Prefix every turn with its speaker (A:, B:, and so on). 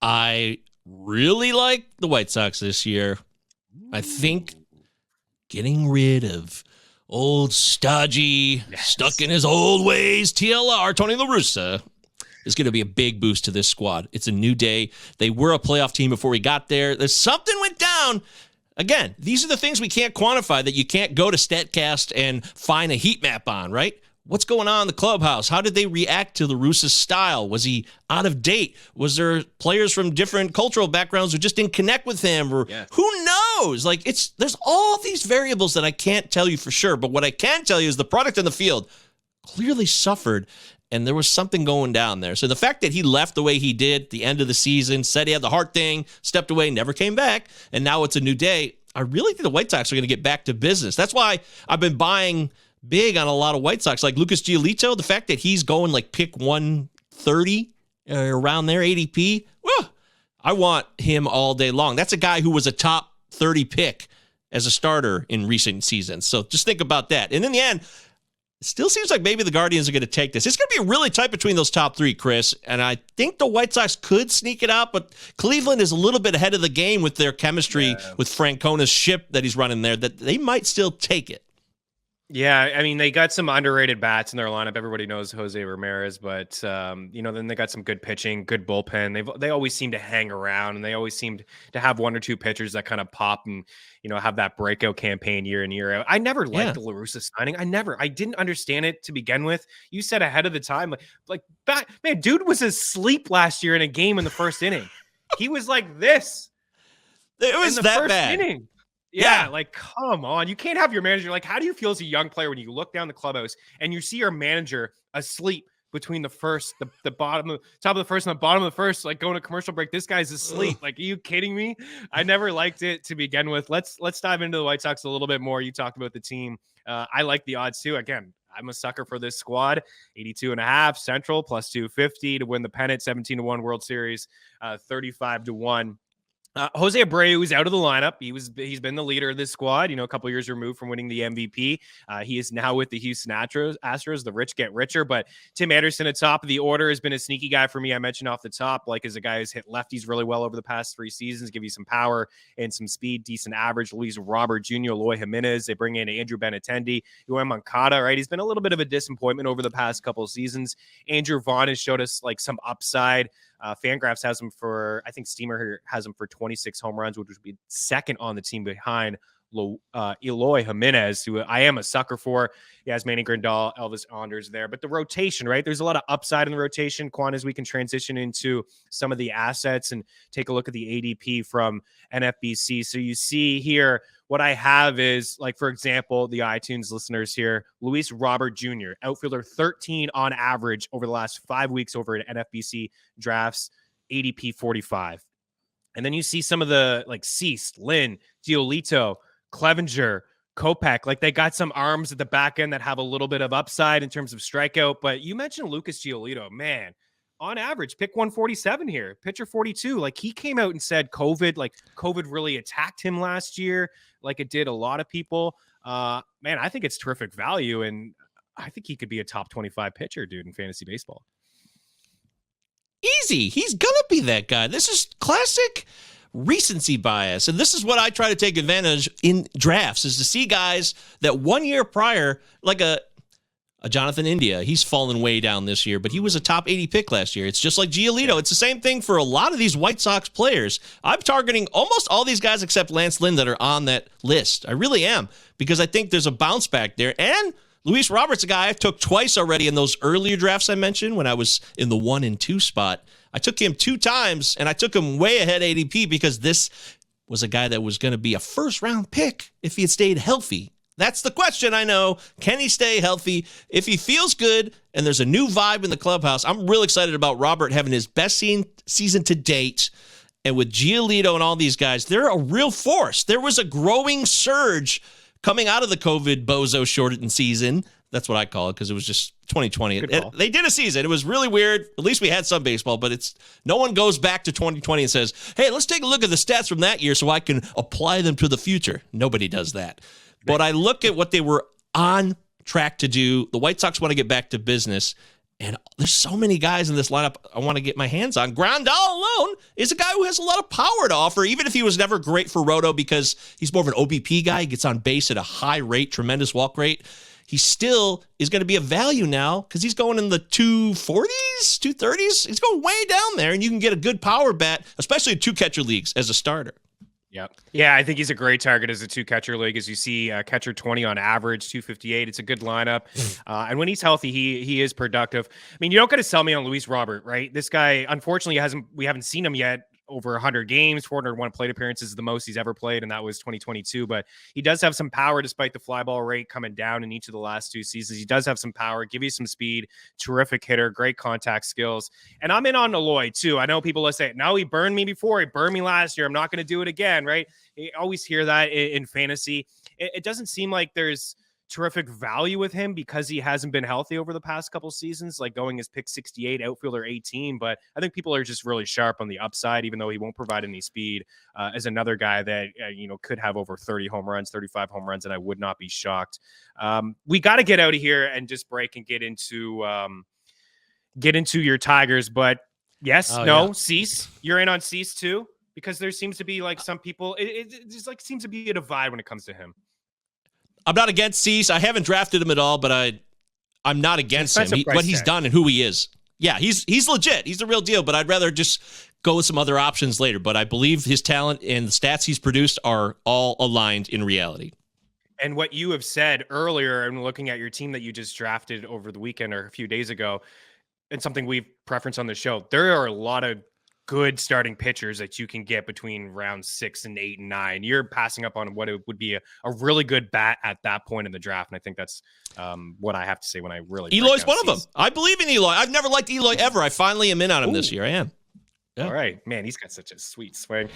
A: I really like the White Sox this year. I think getting rid of old stodgy, stuck in his old ways, TLR, Tony La Russa, is going to be a big boost to this squad. It's a new day. They were a playoff team before we got there. There's something went down. Again, these are the things we can't quantify that you can't go to StatCast and find a heat map on, right? What's going on in the clubhouse? How did they react to La Russa's style? Was he out of date? Was there players from different cultural backgrounds who just didn't connect with him? Or who knows? Like, there's all these variables that I can't tell you for sure. But what I can tell you is the product on the field clearly suffered, and there was something going down there. So the fact that he left the way he did at the end of the season, said he had the heart thing, stepped away, never came back, and now it's a new day, I really think the White Sox are going to get back to business. That's why I've been buying big on a lot of White Sox, like Lucas Gilioto. The fact that he's going like pick 130 around there, ADP, I want him all day long. That's a guy who was a top 30 pick as a starter in recent seasons. So just think about that. And in the end, it still seems like maybe the Guardians are going to take this. It's going to be really tight between those top three, Chris. And I think the White Sox could sneak it out, but Cleveland is a little bit ahead of the game with their chemistry with Francona's ship that he's running there, that they might still take it.
B: Yeah, I mean, they got some underrated bats in their lineup. Everybody knows Jose Ramirez, but then they got some good pitching, good bullpen. They always seem to hang around, and they always seem to have one or two pitchers that kind of pop and have that breakout campaign year in, year out. I never liked the La Russa signing. I didn't understand it to begin with. You said ahead of the time, man, dude was asleep last year in a game in the first inning. He was like this.
A: It was in the first
B: bad. Inning. Yeah, like, come on. You can't have your manager. Like, how do you feel as a young player when you look down the clubhouse and you see your manager asleep between the first, the bottom, top of the first and the bottom of the first, like going to commercial break? This guy's asleep. Like, are you kidding me? I never liked it to begin with. Let's dive into the White Sox a little bit more. You talked about the team. I like the odds too. Again, I'm a sucker for this squad. 82.5 Central plus 250 to win the pennant. 17-1 World Series. 35-1. Jose Abreu is out of the lineup. He's been the leader of this squad, a couple years removed from winning the MVP. He is now with the Houston Astros. The rich get richer, but Tim Anderson at top of the order has been a sneaky guy for me. I mentioned off the top, like, as a guy who's hit lefties really well over the past 3 seasons, give you some power and some speed, decent average. Luis Robert Jr., Eloy Jimenez. They bring in Andrew Benintendi, Yoan Moncada, right? He's been a little bit of a disappointment over the past couple of seasons. Andrew Vaughn has showed us like some upside. Fangraphs has him for, I think Steamer has him for 26 home runs, which would be second on the team behind Eloy Jimenez, who I am a sucker for. He has Manny Grandal, Elvis Anders there. But the rotation, right? There's a lot of upside in the rotation, Quan, as we can transition into some of the assets and take a look at the ADP from NFBC. So you see here, what I have is, like, for example, the iTunes listeners here, Luis Robert Jr., outfielder 13 on average over the last 5 weeks over at NFBC drafts, ADP 45. And then you see some of the, like, Cease, Lynn, Giolito, Clevenger, Kopech. Like, they got some arms at the back end that have a little bit of upside in terms of strikeout. But you mentioned Lucas Gilioto, man. On average, pick 147 here, pitcher 42. Like, he came out and said COVID really attacked him last year, like it did a lot of people. Man, I think it's terrific value, and I think he could be a top 25 pitcher, dude, in fantasy baseball.
A: Easy. He's going to be that guy. This is classic recency bias, and this is what I try to take advantage in drafts, is to see guys that 1 year prior, like a Jonathan India, he's fallen way down this year, but he was a top 80 pick last year. It's just like Giolito. It's the same thing for a lot of these White Sox players. I'm targeting almost all these guys except Lance Lynn that are on that list. I really am, because I think there's a bounce back there. And Luis Robert's a guy I took twice already in those earlier drafts I mentioned when I was in the 1 and 2 spot. I took him 2 times, and I took him way ahead ADP because this was a guy that was going to be a first-round pick if he had stayed healthy. That's the question, I know. Can he stay healthy? If he feels good and there's a new vibe in the clubhouse, I'm real excited about Robert having his best season to date. And with Giolito and all these guys, they're a real force. There was a growing surge coming out of the COVID bozo shortened season. That's what I call it, because it was just 2020. They did a season. It was really weird. At least we had some baseball, but no one goes back to 2020 and says, hey, let's take a look at the stats from that year so I can apply them to the future. Nobody does that. But I look at what they were on track to do. The White Sox want to get back to business. And there's so many guys in this lineup I want to get my hands on. Grandal alone is a guy who has a lot of power to offer, even if he was never great for Roto because he's more of an OBP guy. He gets on base at a high rate, tremendous walk rate. He still is going to be a value now because he's going in the 240s, 230s. He's going way down there, and you can get a good power bet, especially in 2-catcher leagues as a starter.
B: Yeah, I think he's a great target as a 2-catcher league. As you see, catcher 20 on average, 258. It's a good lineup. And when he's healthy, he is productive. I mean, you don't got to sell me on Luis Robert, right? This guy, unfortunately, we haven't seen him yet. Over 100 games, 401 plate appearances is the most he's ever played, and that was 2022. But he does have some power despite the fly ball rate coming down in each of the last 2 seasons. He does have some power, give you some speed, terrific hitter, great contact skills. And I'm in on Eloy too. I know people will say, no, he burned me before. He burned me last year. I'm not going to do it again, right? You always hear that in fantasy. It doesn't seem like there's terrific value with him because he hasn't been healthy over the past couple seasons, like going as pick 68, outfielder 18. But I think people are just really sharp on the upside, even though he won't provide any speed, as another guy that, could have over 30 home runs, 35 home runs, and I would not be shocked. We got to get out of here and just break and get into your Tigers. But yes, Cease, you're in on Cease too, because there seems to be like some people, it just like seems to be a divide when it comes to him.
A: I'm not against Cease. I haven't drafted him at all, but I'm not against him. What he's done and who he is. Yeah, he's legit. He's the real deal, but I'd rather just go with some other options later. But I believe his talent and the stats he's produced are all aligned in reality.
B: And what you have said earlier, and looking at your team that you just drafted over the weekend or a few days ago, and something we've preferenced on the show, there are a lot of good starting pitchers that you can get between rounds 6 and 8 and 9. You're passing up on what it would be a really good bat at that point in the draft. And I think that's what I have to say when I really.
A: Eloy's one of them. I believe in Eloy. I've never liked Eloy ever. I finally am in on him this year. I am.
B: Yeah. All right, man. He's got such a sweet swing.